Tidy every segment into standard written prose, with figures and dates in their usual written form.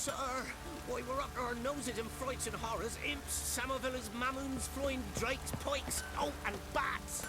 sir. Why, we're up to our noses in frights and horrors. Imps, Samovillas, Mamoons, flying drakes, pikes, oh, and bats.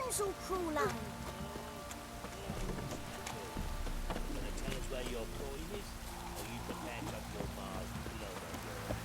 So cruel, Gonna tell us where your coin is? Or you prepare to have your Mars blown on your head?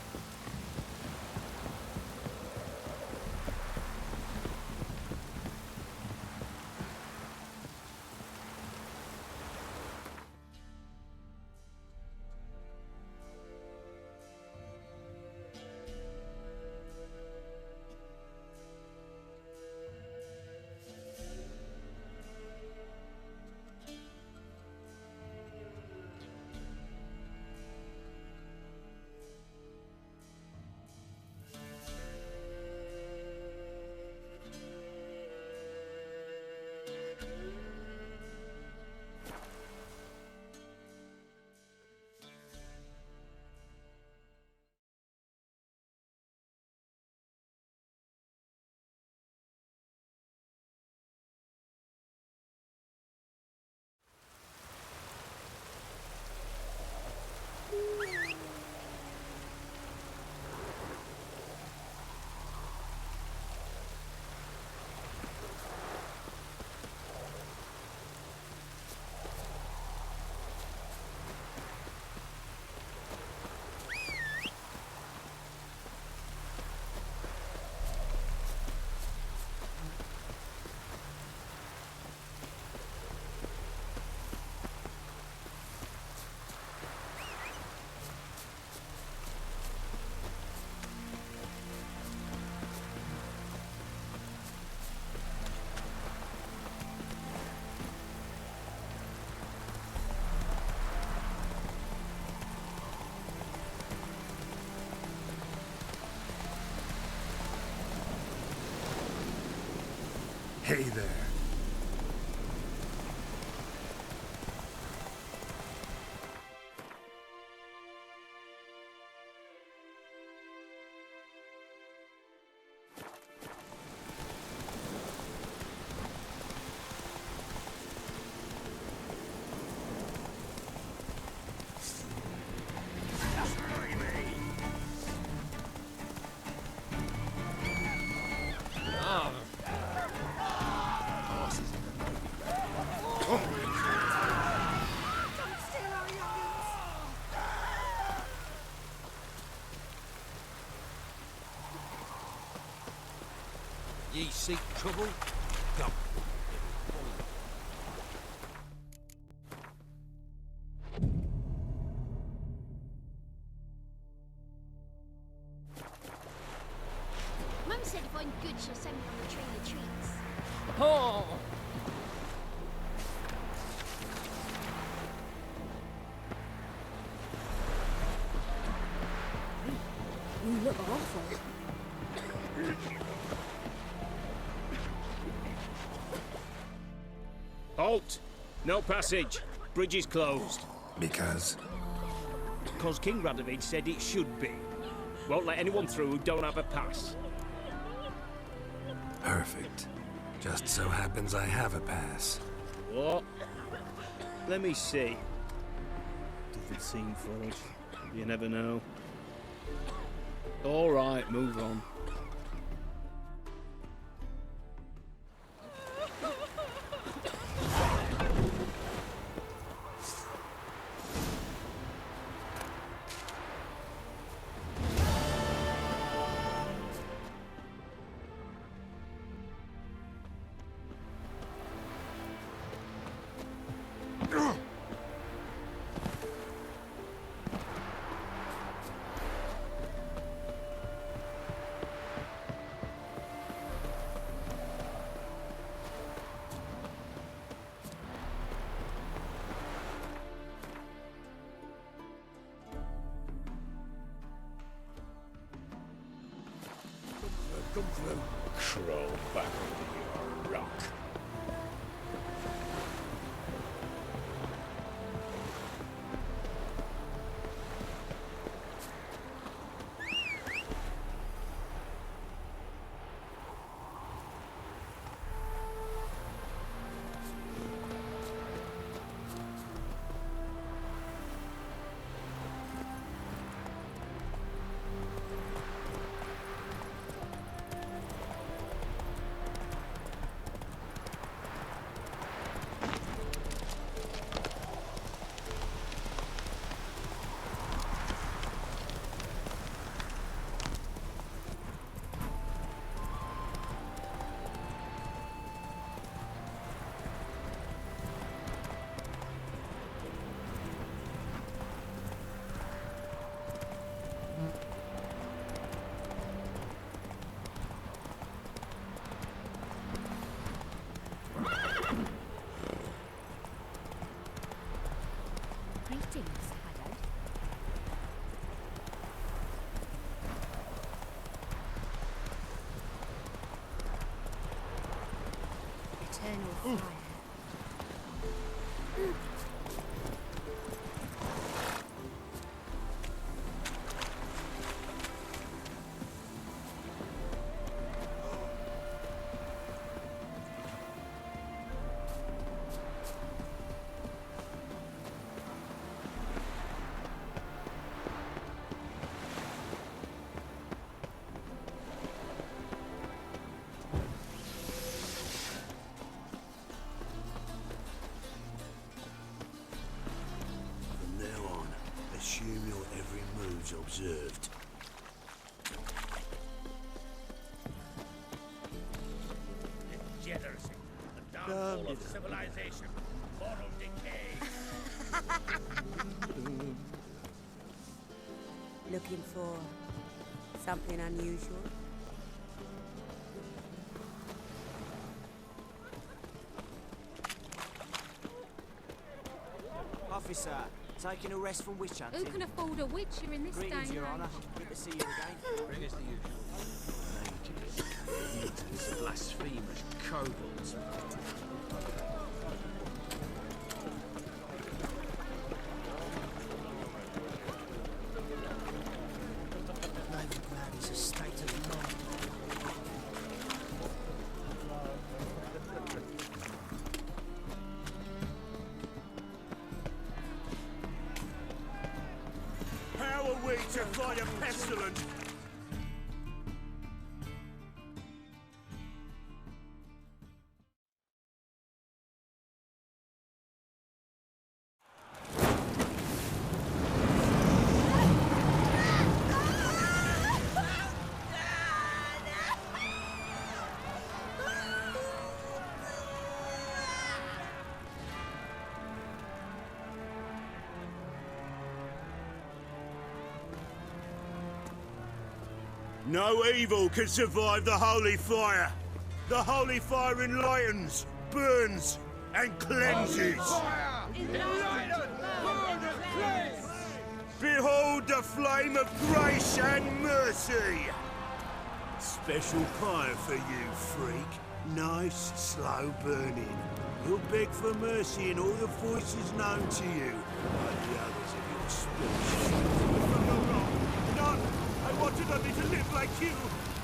Hey there. Ye seek trouble? Come. Mum said if I'm good, she'll send me on the train of treats. Oh! You look awful. Halt! No passage. Bridge is closed. Because? Because King Radovid said it should be. Won't let anyone through who don't have a pass. Perfect. Just so happens I have a pass. What? Let me see. Different scene forge. You never know. All right, move on. Come through. Crawl back under your rock. Greetings, Haddad. Eternal fire. From now on, assume your every move's observed. Degeneracy. The downfall of civilization. Moral decay. Looking for something unusual? Officer, taking a rest from witch Who hunting. can afford a witcher in this day Greetings, and Your Honour. age? Good to see you again. Bring us the usual. These blasphemous kobolds. Novigrad is a state of mind. How are we to fight a pestilence? No evil can survive the holy fire. The holy fire enlightens, burns, and cleanses. Behold the flame of grace and mercy. Special fire for you, freak. Nice, slow burning. You'll beg for mercy in all the voices known to you, like the others of your species. None! I wanted only to live like you!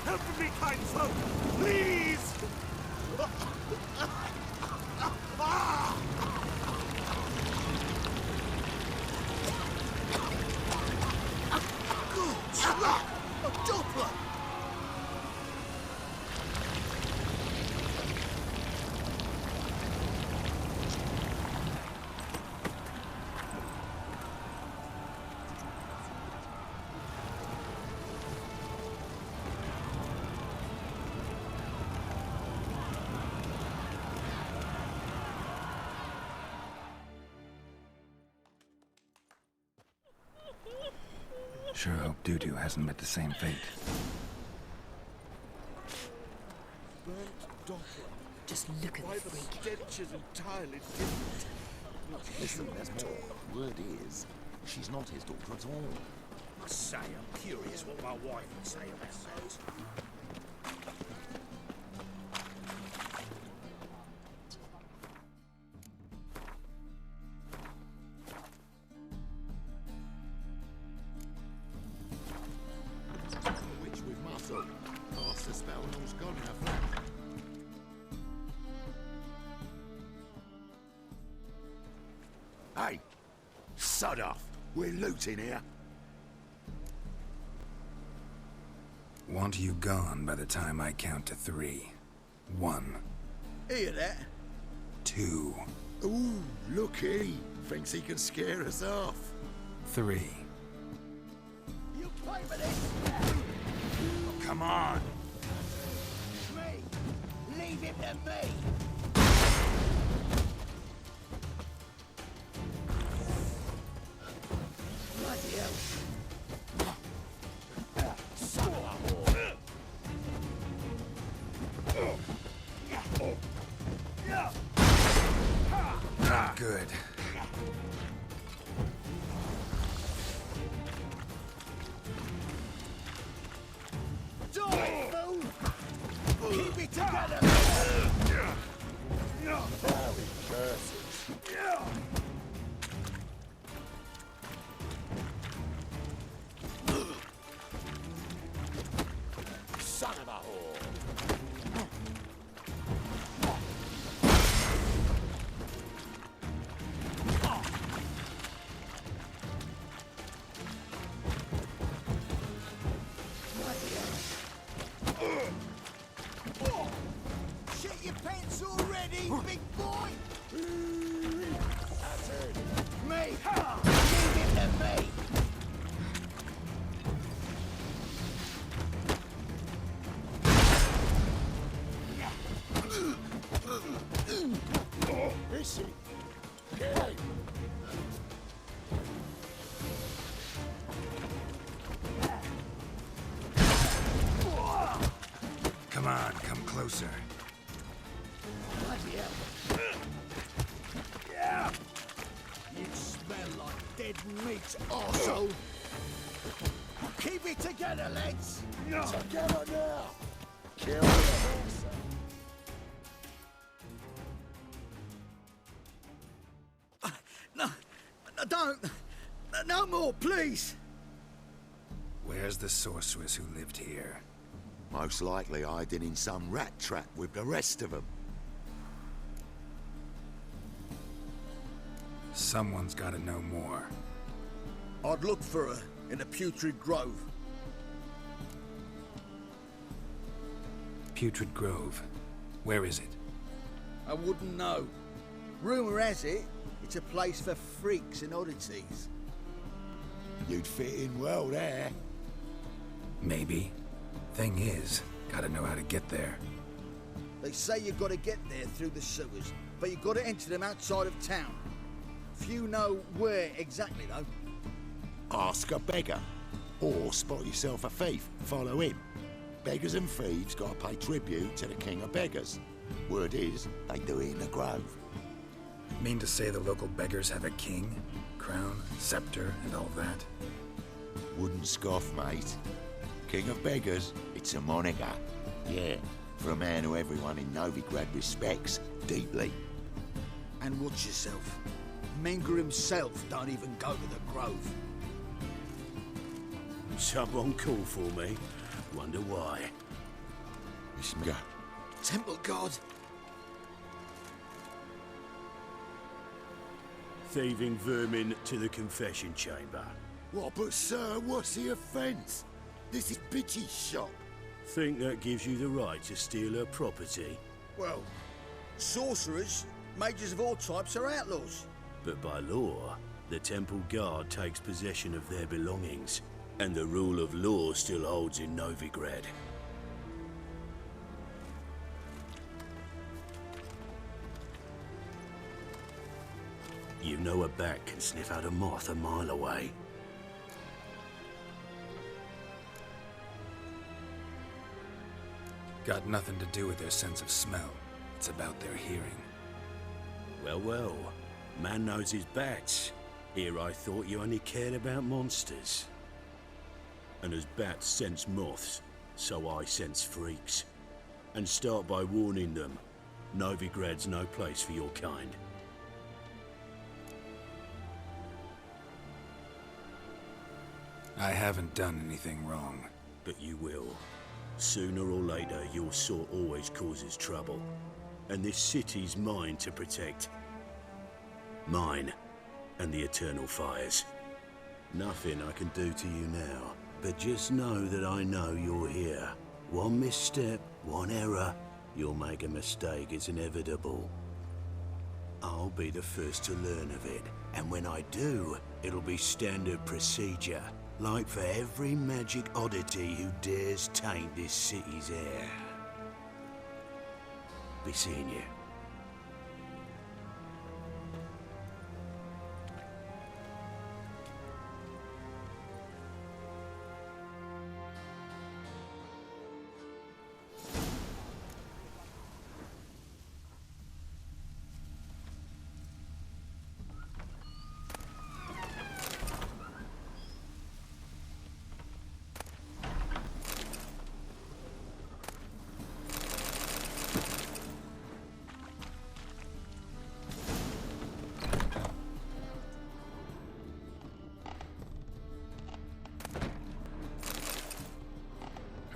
Help me, kind folk! Please! Good luck! A doppler! Sure hope Doo-Doo hasn't met the same fate. Burnt doppler. Just look at Why the the freak. stench is entirely different. Listen, there's more. Word is, she's not his daughter at all. I say, I'm curious what my wife would say about that. Sod off. We're looting here. Want you gone by the time I count to 3. 1. Hear that? 2. Ooh, looky. Thinks he can scare us off. 3. You play with this? Come on! Me! Leave him to me! Bloody hell! Son of a whore! Not good. Die, fool! Keep it together! Very curses. Son of a whore! Shit your pants already, big boy! That's it. Me! Leave it to me! Is he? Get him! Come on, come closer. Bloody hell. Yeah! You smell like dead meat, arsehole! Keep it together, lads! Together now! Kill the horse! No, don't! No more, please! Where's the sorceress who lived here? Most likely hiding in some rat trap with the rest of them. Someone's gotta know more. I'd look for her in the Putrid Grove. Putrid Grove. Where is it? I wouldn't know. Rumour has it, it's a place for freaks and oddities. You'd fit in well there. Maybe. Thing is, gotta know how to get there. They say you gotta get there through the sewers, but you gotta enter them outside of town. Few know where exactly, though. Ask a beggar. Or spot yourself a thief. Follow him. Beggars and thieves gotta pay tribute to the king of beggars. Word is, they do it in the grove. Mean to say the local beggars have a king, crown, scepter, and all that? Wouldn't scoff, mate. King of beggars, it's a moniker. Yeah, for a man who everyone in Novigrad respects deeply. And watch yourself. Menger himself don't even go to the grove. Someone called for me. Wonder why. Go. Temple God. Thieving vermin to the confession chamber. What, but sir, what's the offence? This is Bitchy's shop. Think that gives you the right to steal her property? Well, sorcerers, mages of all types are outlaws. But by law, the temple guard takes possession of their belongings, and the rule of law still holds in Novigrad. You know a bat can sniff out a moth a mile away. Got nothing to do with their sense of smell. It's about their hearing. Well, well. Man knows his bats. Here I thought you only cared about monsters. And as bats sense moths, so I sense freaks. And start by warning them, Novigrad's no place for your kind. I haven't done anything wrong. But you will. Sooner or later, your sort always causes trouble. And this city's mine to protect. Mine. and the eternal fires. Nothing I can do to you now, but just know that I know you're here. One misstep, one error, you'll make a mistake, it's inevitable. I'll be the first to learn of it, and when I do, it'll be standard procedure, like for every magic oddity who dares taint this city's air. Be seeing you.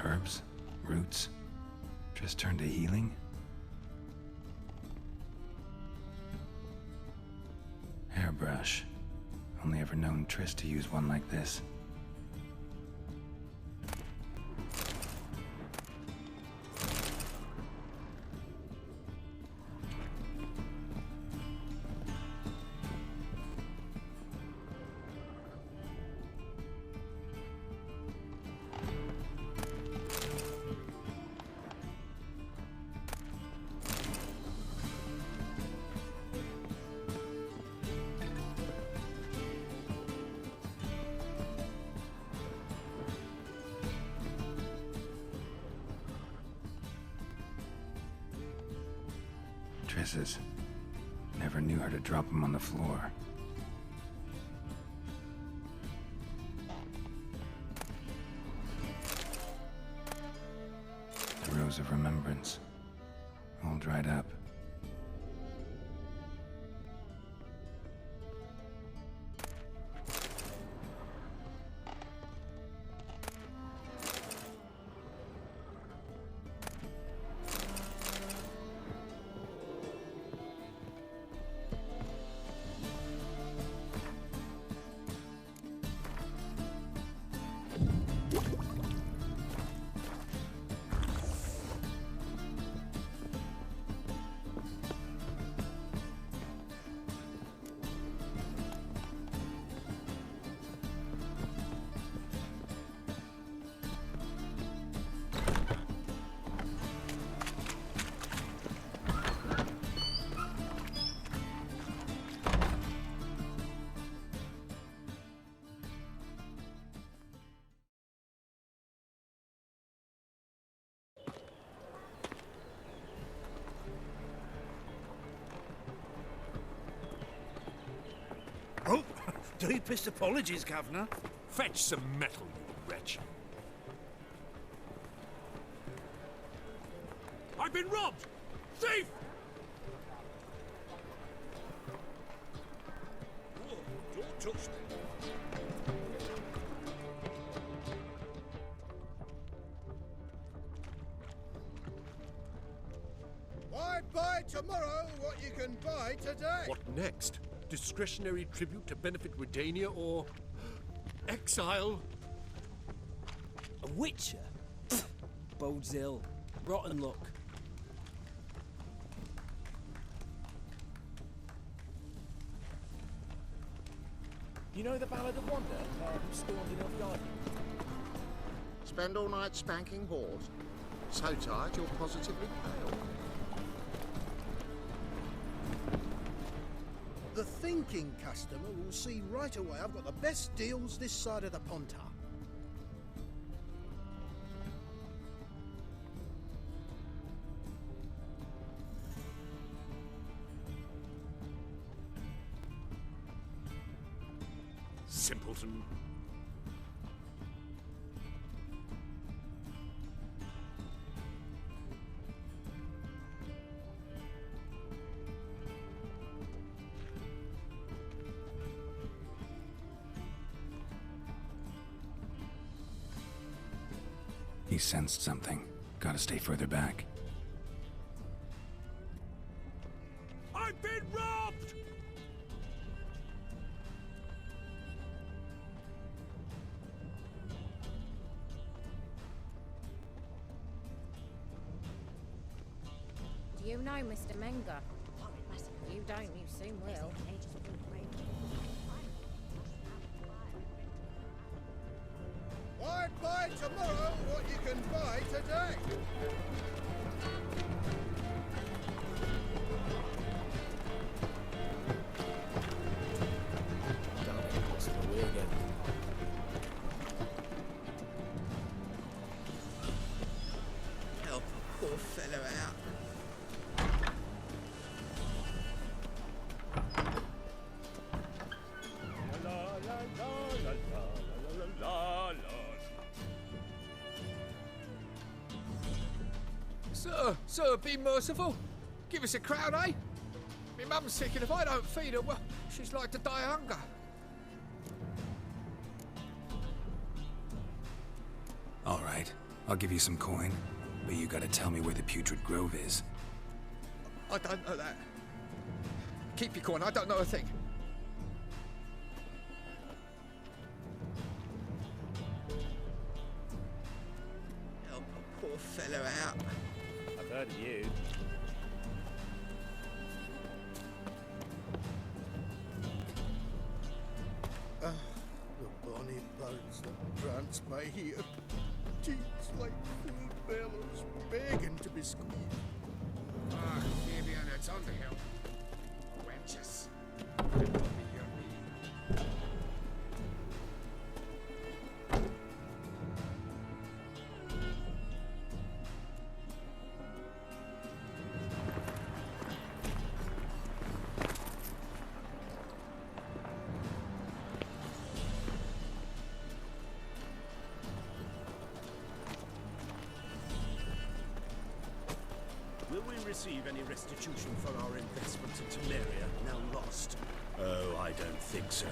Herbs? Roots? Just turned to healing? Hairbrush. Only ever known Triss to use one like this. Triss's. Never knew her to drop them on the floor. The Rose of Remembrance. All dried up. Oh, deepest apologies, Governor. Fetch some metal, you wretch. I've been robbed! Thief! Oh, don't touch me. Why buy tomorrow what you can buy today? What next? Discretionary tribute to benefit Redania or exile? A witcher? Bodes ill. Rotten luck. You know the Ballad of Wonder, who stormed in Elfgard? Spend all night spanking whores? So tired you're positively pale? The thinking customer will see right away I've got the best deals this side of the Pontar. Simpleton. He sensed something. Gotta stay further back. I've been robbed! Do you know Mr. Menger? If you don't, you soon will. Buy tomorrow what you can buy today. Damn it, what's the way again? Help a poor fellow out. Sir, be merciful. Give us a crown, eh? My mum's sick, and if I don't feed her, well, she's like to die of hunger. All right, I'll give you some coin, but you gotta tell me where the Putrid Grove is. I don't know that. Keep your coin, I don't know a thing. Help a poor fellow out. I've heard of you. The bonny boats that prance by here. Cheeks like full bellows, begging to be squeezed. Ah, maybe on its underhill. Wenches. It will be your meeting. Will we receive any restitution for our investments in Temeria, now lost? Oh, I don't think so.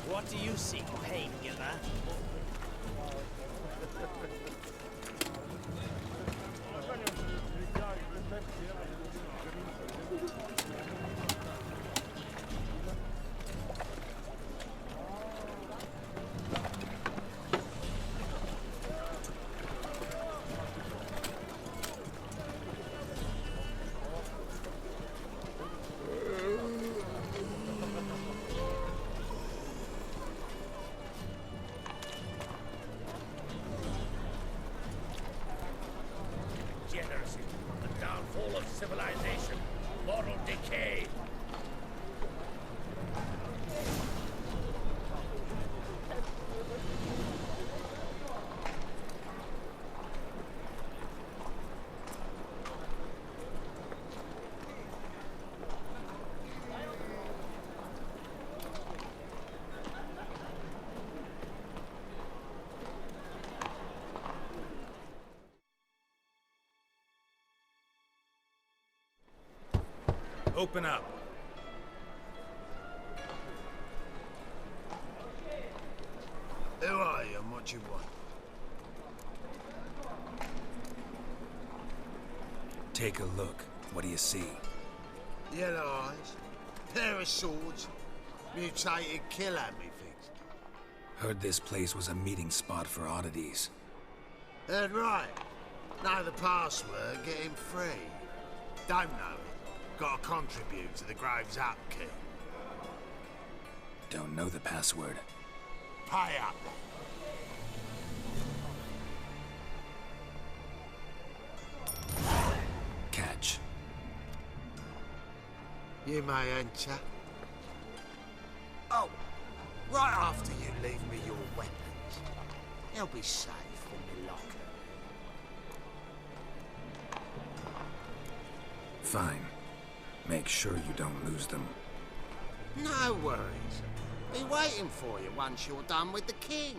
What do you seek, pain giver? Degeneracy, the downfall of civilization, moral decay. Open up. Who are you and what you want? Take a look. What do you see? Yellow eyes, pair of swords, mutated killer methinks. Heard this place was a meeting spot for oddities. Heard right. Know the password, get him free. Don't know it. Gotta contribute to the Grove's upkeep. Don't know the password. Pay up. Catch. You may enter. Oh, right after you leave me your weapons. They'll be safe in the locker. Fine. Make sure you don't lose them. No worries. Be waiting for you once you're done with the king.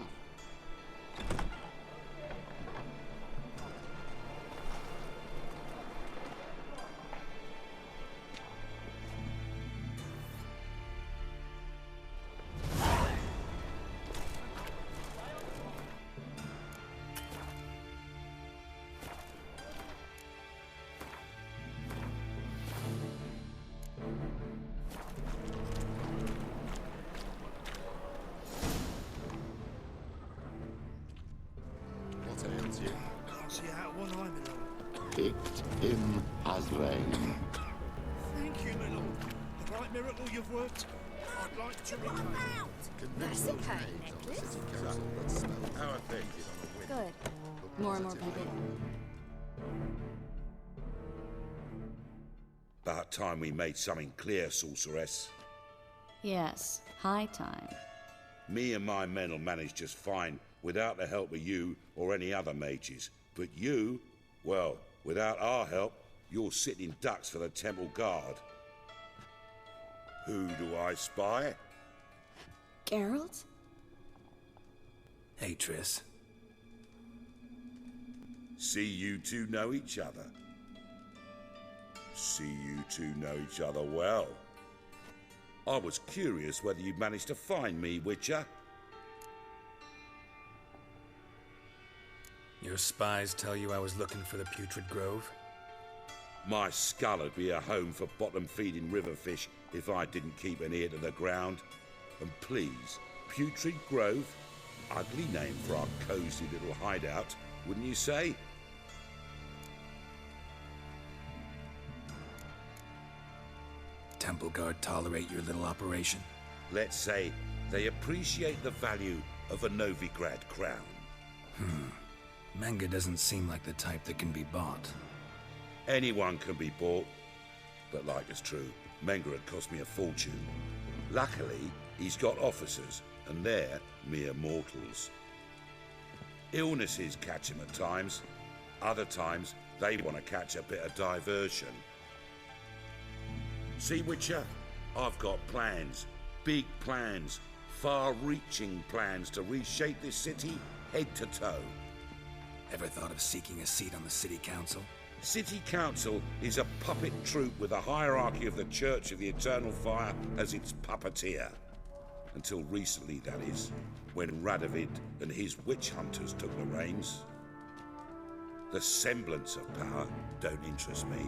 Can't see out one eye, my lord. Picked him as rain. Thank you, my lord. The right miracle you've worked. I'd like to reclaim. That's a pattern necklace. How are things? Good. More and more people. About time we made something clear, sorceress. Yes, high time. Me and my men'll manage just fine without the help of you or any other mages. But you, well, without our help, you're sitting ducks for the temple guard. Who do I spy? Geralt? Hey, Triss. See you two know each other. See you two know each other well. I was curious whether you'd managed to find me, Witcher. Your spies tell you I was looking for the Putrid Grove? My skull would be a home for bottom-feeding river fish if I didn't keep an ear to the ground. And please, Putrid Grove? Ugly name for our cosy little hideout, wouldn't you say? Temple Guard tolerate your little operation? Let's say they appreciate the value of a Novigrad crown. Menga doesn't seem like the type that can be bought. Anyone can be bought. But like it's true, Menga had cost me a fortune. Luckily, he's got officers, and they're mere mortals. Illnesses catch him at times. Other times, they want to catch a bit of diversion. See, Witcher, I've got plans. Big plans. Far-reaching plans to reshape this city head to toe. Ever thought of seeking a seat on the city council? City Council is a puppet troupe with a hierarchy of the Church of the Eternal Fire as its puppeteer. Until recently, that is, when Radovid and his witch hunters took the reins. The semblance of power don't interest me.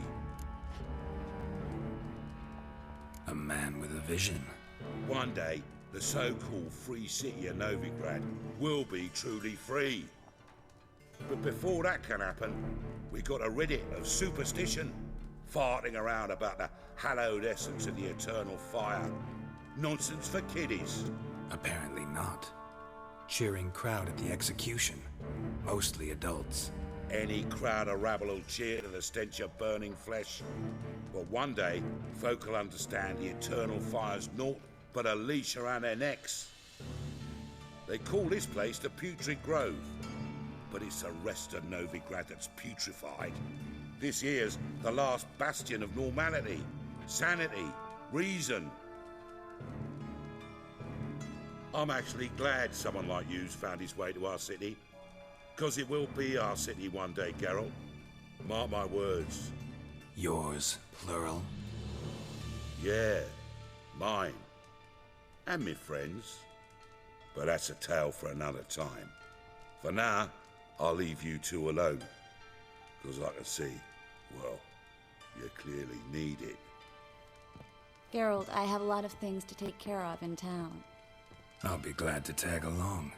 A man with a vision. One day, the so-called free city of Novigrad will be truly free. But before that can happen, we got to rid it of superstition, farting around about the hallowed essence of the eternal fire. Nonsense for kiddies. Apparently not. Cheering crowd at the execution. Mostly adults. Any crowd of rabble will cheer to the stench of burning flesh. But one day, folk will understand the eternal fire's naught but a leash around their necks. They call this place the Putrid Grove. But it's the rest of Novigrad that's putrefied. This here's the last bastion of normality, sanity, reason. I'm actually glad someone like you's found his way to our city. Because it will be our city one day, Geralt. Mark my words. Yours, plural? Yeah, mine. And me friends. But that's a tale for another time. For now, I'll leave you two alone. Because I can see, well, you clearly need it. Geralt, I have a lot of things to take care of in town. I'll be glad to tag along.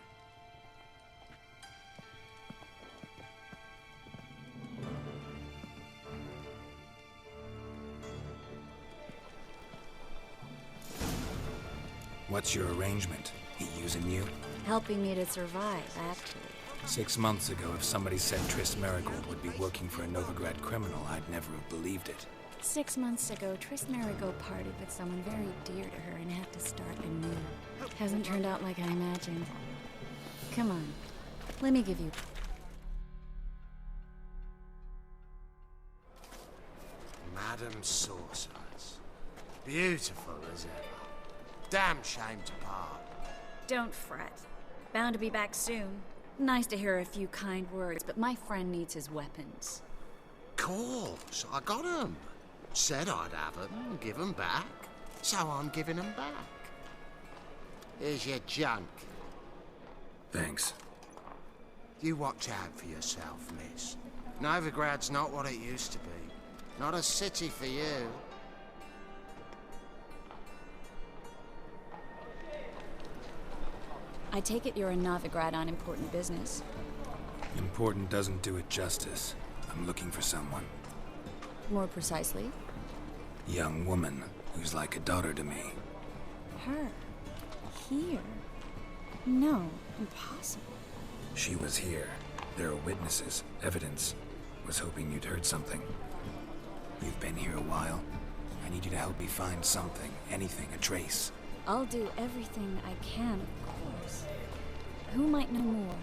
What's your arrangement? He using you? Helping me to survive, actually. 6 months ago, if somebody said Triss Merigold would be working for a Novigrad criminal, I'd never have believed it. 6 months ago, Tris Marigot parted with someone very dear to her and had to start anew. Hasn't turned out like I imagined. Come on, let me give you... Madam Sorceress. Beautiful as ever. Damn shame to part. Don't fret. Bound to be back soon. Nice to hear a few kind words, but my friend needs his weapons. Course, I got 'em. Said I'd have 'em, give 'em back. So I'm giving 'em back. Here's your junk. Thanks. You watch out for yourself, miss. Novigrad's not what it used to be. Not a city for you. I take it you're in Novigrad on important business. Important doesn't do it justice. I'm looking for someone. More precisely? Young woman who's like a daughter to me. Her? Here? No, impossible. She was here. There are witnesses, evidence. Was hoping you'd heard something. You've been here a while. I need you to help me find something, anything, a trace. I'll do everything I can, of course. Who might know more?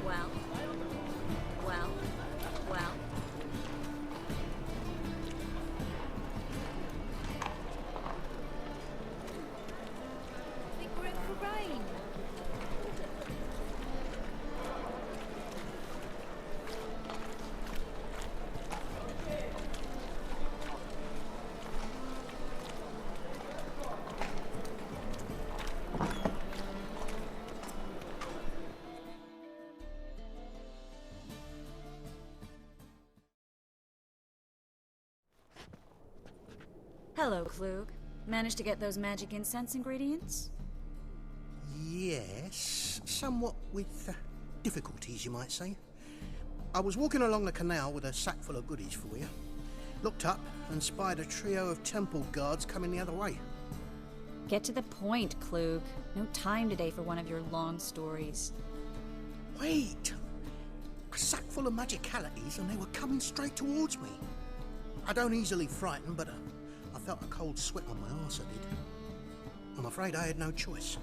Well. I think we're in for rain. Hello, Klug. Managed to get those magic incense ingredients? Yes, somewhat with difficulties, you might say. I was walking along the canal with a sack full of goodies for you. Looked up and spied a trio of temple guards coming the other way. Get to the point, Klug. No time today for one of your long stories. Wait! A sack full of magicalities and they were coming straight towards me. I don't easily frighten, but I felt a cold sweat on my arse, I did. I'm afraid I had no choice.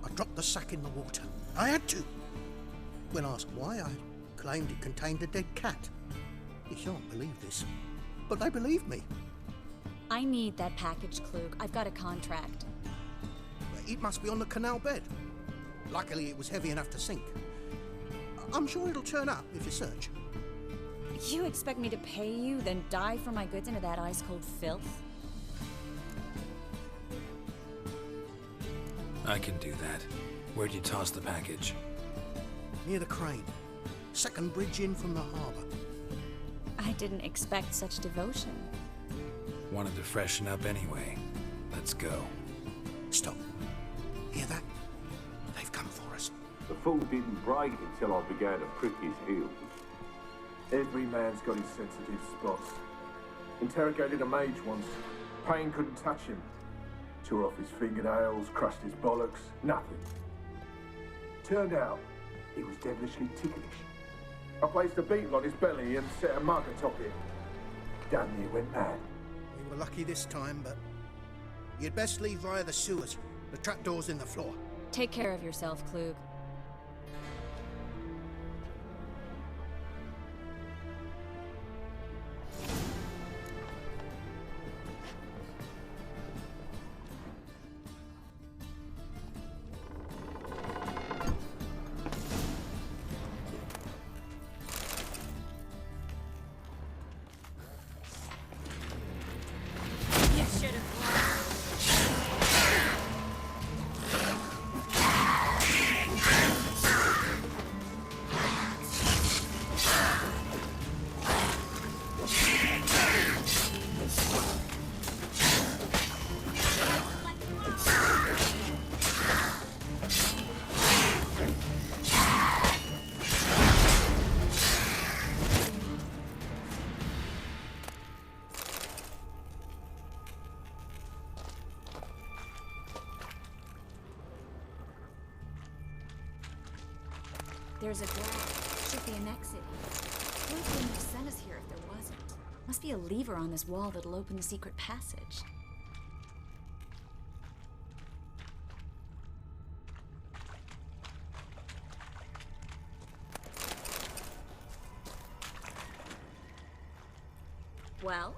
I dropped the sack in the water. I had to. When asked why, I claimed it contained a dead cat. You shan't believe this, but they believed me. I need that package, Klug. I've got a contract. It must be on the canal bed. Luckily, it was heavy enough to sink. I'm sure it'll turn up if you search. You expect me to pay you, then dive for my goods into that ice-cold filth? I can do that. Where'd you toss the package? Near the crane. Second bridge in from the harbour. I didn't expect such devotion. Wanted to freshen up anyway. Let's go. Stop. Hear that? They've come for us. The fool didn't break until I began to prick his heels. Every man's got his sensitive spots. Interrogated a mage once. Pain couldn't touch him. Tore off his fingernails, crushed his bollocks, nothing. Turned out, he was devilishly ticklish. I placed a beetle on his belly and set a mug atop it. Damn near went mad. We were lucky this time, but you'd best leave via the sewers. The trapdoor's in the floor. Take care of yourself, Klug. There's a draft. Should be an exit here. Who wouldn't have sent us here if there wasn't? Must be a lever on this wall that'll open the secret passage. Well?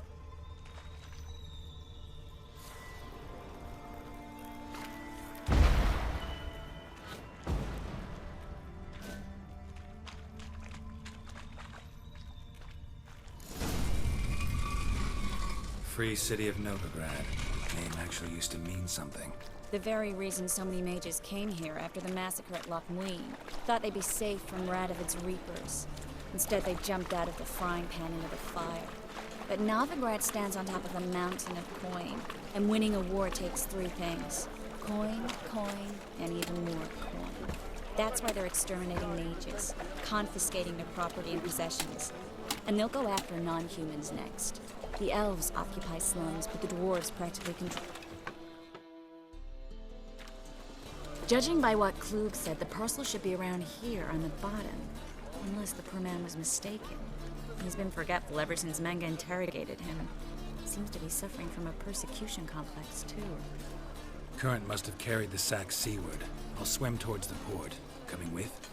Free City of Novigrad. Name actually used to mean something. The very reason so many mages came here after the massacre at Loch Muin. Thought they'd be safe from Radovid's reapers. Instead, they jumped out of the frying pan into the fire. But Novigrad stands on top of a mountain of coin, and winning a war takes three things. Coin, coin, and even more coin. That's why they're exterminating mages, confiscating their property and possessions. And they'll go after non-humans next. The elves occupy slums, but the dwarves practically control. Judging by what Klug said, the parcel should be around here on the bottom. Unless the poor man was mistaken. He's been forgetful ever since Manga interrogated him. Seems to be suffering from a persecution complex, too. Current must have carried the sack seaward. I'll swim towards the port. Coming with?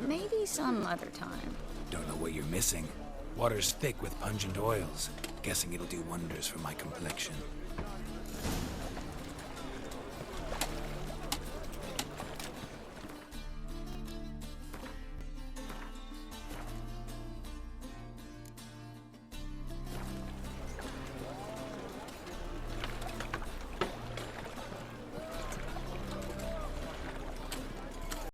Maybe some other time. Don't know what you're missing. Water's thick with pungent oils. Guessing it'll do wonders for my complexion.